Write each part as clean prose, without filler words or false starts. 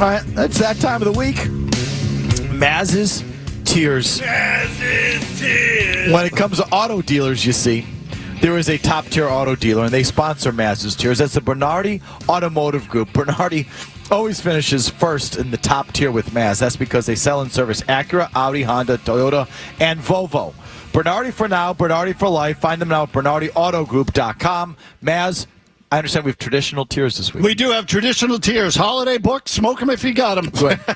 All right, that's that time of the week. Mazz's Tears. Mazz's Tears. When it comes to auto dealers, you see, there is a top-tier auto dealer, and they sponsor Mazz's Tears. That's the Bernardi Automotive Group. Bernardi always finishes first in the top tier with Mazz. That's because they sell and service Acura, Audi, Honda, Toyota, and Volvo. Bernardi for now, Bernardi for life. Find them now at BernardiAutogroup.com. Mazz, I understand we have traditional tiers this week. We do have traditional tiers. Holiday books, smoke them if you got them,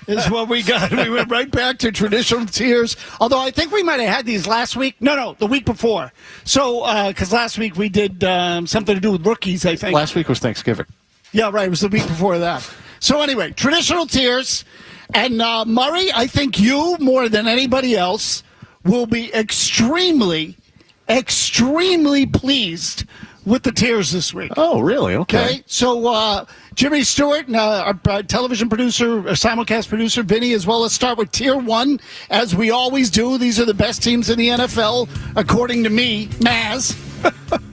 is what we got. We went right back to traditional tiers. Although I think we might have had these last week. No, the week before. So, because last week we did something to do with rookies, I think. Last week was Thanksgiving. Yeah, right. It was the week before that. So anyway, traditional tiers. And Murray, I think you, more than anybody else, will be extremely pleased with the tiers this week. Oh, really? Okay. So Jimmy Stewart and our television producer, simulcast producer, Vinny, as well. Let's start with Tier 1, as we always do. These are the best teams in the NFL, according to me, Mazz.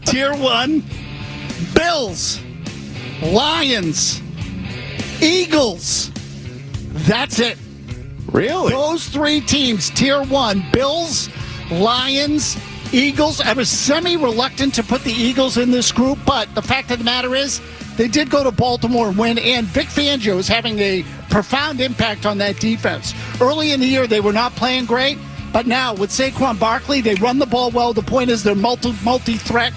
Tier 1, Bills, Lions, Eagles. That's it. Really? Those three teams, Tier 1, Bills, Lions, Eagles. I was semi-reluctant to put the Eagles in this group, but the fact of the matter is they did go to Baltimore and win, and Vic Fangio is having a profound impact on that defense. Early in the year, they were not playing great, but now with Saquon Barkley, they run the ball well. The point is they're multi-threat.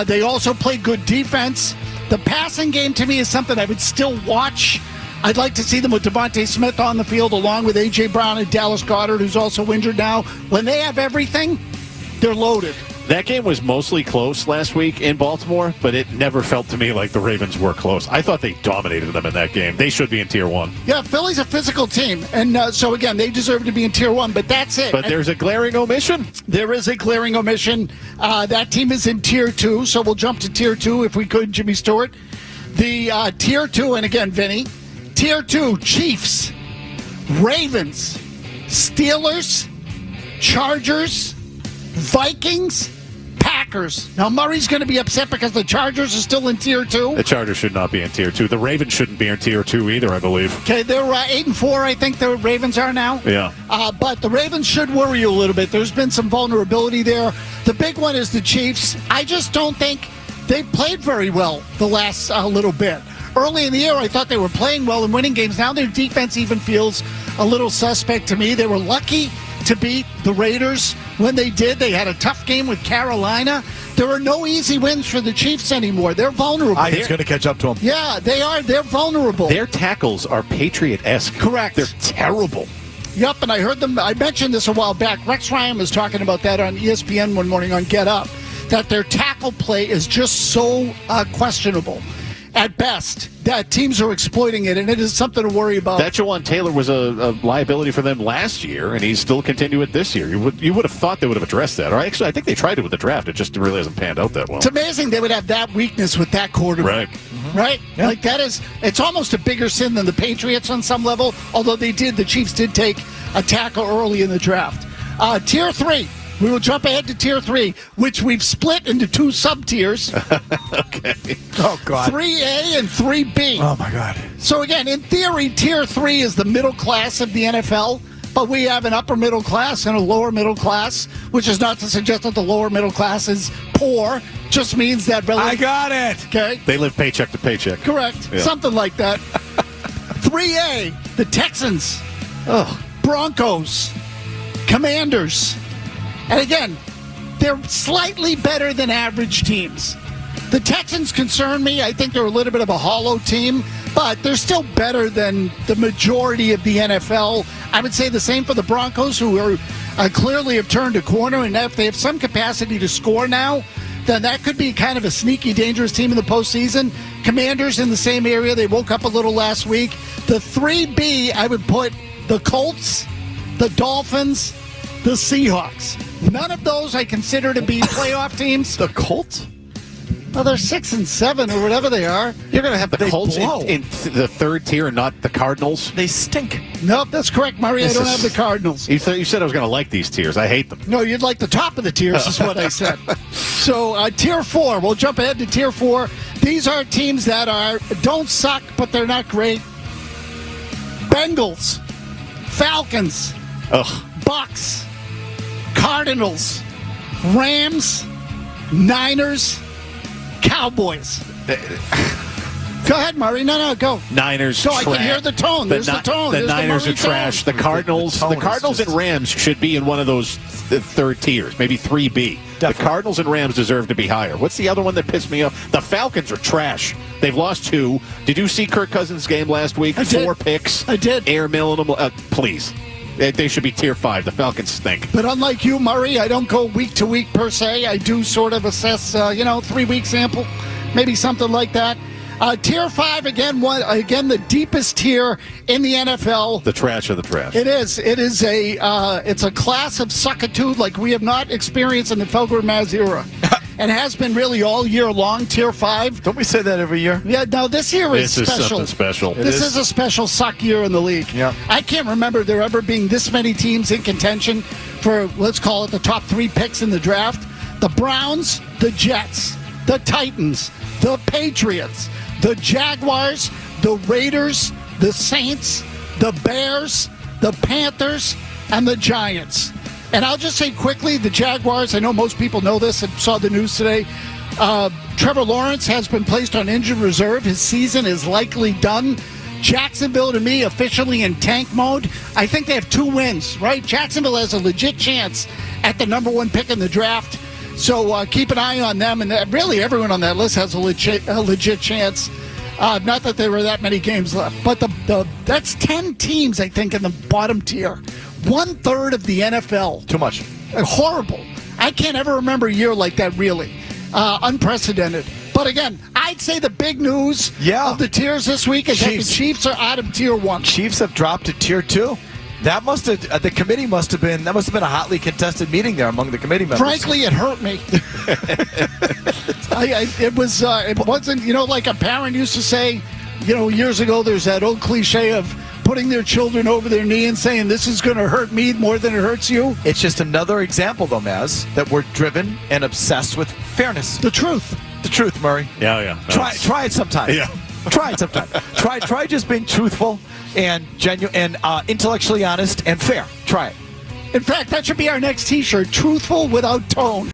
They also play good defense. The passing game, to me, is something I would still watch. I'd like to see them with Devontae Smith on the field along with A.J. Brown and Dallas Goedert, who's also injured now. When they have everything, they're loaded. That game was mostly close last week in Baltimore, but it never felt to me like the Ravens were close. I thought they dominated them in that game. They should be in Tier 1. Yeah, Philly's a physical team, and so, again, they deserve to be in Tier 1, but that's it. But there's a glaring omission. There is a glaring omission. That team is in Tier 2, so we'll jump to Tier 2 if we could, Jimmy Stewart. The Tier 2, and again, Vinny, Tier 2, Chiefs, Ravens, Steelers, Chargers, Vikings, Packers. Now, Murray's going to be upset because the Chargers are still in Tier 2. The Chargers should not be in Tier 2. The Ravens shouldn't be in Tier 2 either, I believe. Okay, they're 8-4, I think the Ravens are now. Yeah. But the Ravens should worry you a little bit. There's been some vulnerability there. The big one is the Chiefs. I just don't think they've played very well the last little bit. Early in the year, I thought they were playing well and winning games. Now their defense even feels a little suspect to me. They were lucky to beat the Raiders when they did. They had a tough game with Carolina. There are no easy wins for the Chiefs anymore. They're vulnerable. I think it's going to catch up to them. Yeah, they are. They're vulnerable. Their tackles are Patriot-esque. Correct. They're terrible. Yep, and I heard them. I mentioned this a while back. Rex Ryan was talking about that on ESPN one morning on Get Up, that their tackle play is just so questionable. At best, that teams are exploiting it, and it is something to worry about. That Jawan Taylor was a liability for them last year, and he's still continuing it this year. You would have thought they would have addressed that. Or actually, I think they tried it with the draft. It just really hasn't panned out that well. It's amazing they would have that weakness with that quarterback. Right. Mm-hmm. Right? Yeah. Like, it's almost a bigger sin than the Patriots on some level, although the Chiefs did take a tackle early in the draft. Tier 3. We will jump ahead to Tier 3, which we've split into two sub-tiers. Okay. Oh, God. 3A and 3B. Oh, my God. So, again, in theory, Tier 3 is the middle class of the NFL, but we have an upper middle class and a lower middle class, which is not to suggest that the lower middle class is poor. Just means that... I got it. Okay. They live paycheck to paycheck. Correct. Yeah. Something like that. 3A, the Texans, Broncos, Commanders. And again, they're slightly better than average teams. The Texans concern me. I think they're a little bit of a hollow team, but they're still better than the majority of the NFL. I would say the same for the Broncos, who are clearly have turned a corner, and if they have some capacity to score now, then that could be kind of a sneaky, dangerous team in the postseason. Commanders in the same area. They woke up a little last week. The 3B, I would put the Colts, the Dolphins, the Seahawks. None of those I consider to be playoff teams. The Colts? Well, they're 6 and 7 or whatever they are. You're going to have the Colts in the third tier and not the Cardinals? They stink. Nope, that's correct, Murray. I don't have the Cardinals. You said I was going to like these tiers. I hate them. No, you'd like the top of the tiers is what I said. So, Tier 4. We'll jump ahead to Tier 4. These are teams that don't suck, but they're not great. Bengals, Falcons, Ugh. Bucks, Cardinals, Rams, Niners, Cowboys. Go ahead, Murray. No, go. Niners. So I can hear the tone. There's the tone. The There's Niners Murray are trash. tone. The Cardinals. The tone The Cardinals is just- and Rams should be in one of those third tiers, maybe 3B. The Definitely. Cardinals and Rams deserve to be higher. What's the other one that pissed me off? The Falcons are trash. They've lost 2. Did you see Kirk Cousins' game last week? I did. 4 picks. I did. Air milling them. Please. They should be tier 5. The Falcons stink. But unlike you, Murray, I don't go week to week per se. I do sort of assess, 3-week sample, maybe something like that. Tier 5 again. The deepest tier in the NFL. The trash of the trash. It is. It is it's a class of suckitude like we have not experienced in the Felger Mazz era, and has been really all year long. Tier 5. Don't we say that every year? Yeah. No, this year is This is special. something special. This is. is a special suck year in the league. Yeah. I can't remember there ever being this many teams in contention for, let's call it, the top 3 picks in the draft. The Browns, the Jets, the Titans, the Patriots, the Jaguars, the Raiders, the Saints, the Bears, the Panthers, and the Giants. And I'll just say quickly, the Jaguars, I know most people know this and saw the news today. Trevor Lawrence has been placed on injured reserve. His season is likely done. Jacksonville, to me, officially in tank mode. I think they have 2 wins, right? Jacksonville has a legit chance at the number 1 pick in the draft. So keep an eye on them. And really, everyone on that list has a legit chance. Not that there were that many games left. But that's 10 teams, I think, in the bottom tier. 1/3 of the NFL. Too much. Horrible. I can't ever remember a year like that, really. Unprecedented. But again, I'd say the big news of the tiers this week is that the Chiefs are out of tier 1. Chiefs have dropped to tier 2. That must have the committee must have been a hotly contested meeting there among the committee members. Frankly, it hurt me. It wasn't, like a parent used to say, years ago. There's that old cliche of putting their children over their knee and saying, "This is going to hurt me more than it hurts you." It's just another example, though, Mazz, that we're driven and obsessed with fairness. The truth. The truth, Murray. Yeah. Try it sometime. Yeah. Try it sometime. Try just being truthful and genuine and intellectually honest and fair. Try it. In fact, that should be our next T-shirt: truthful without tone.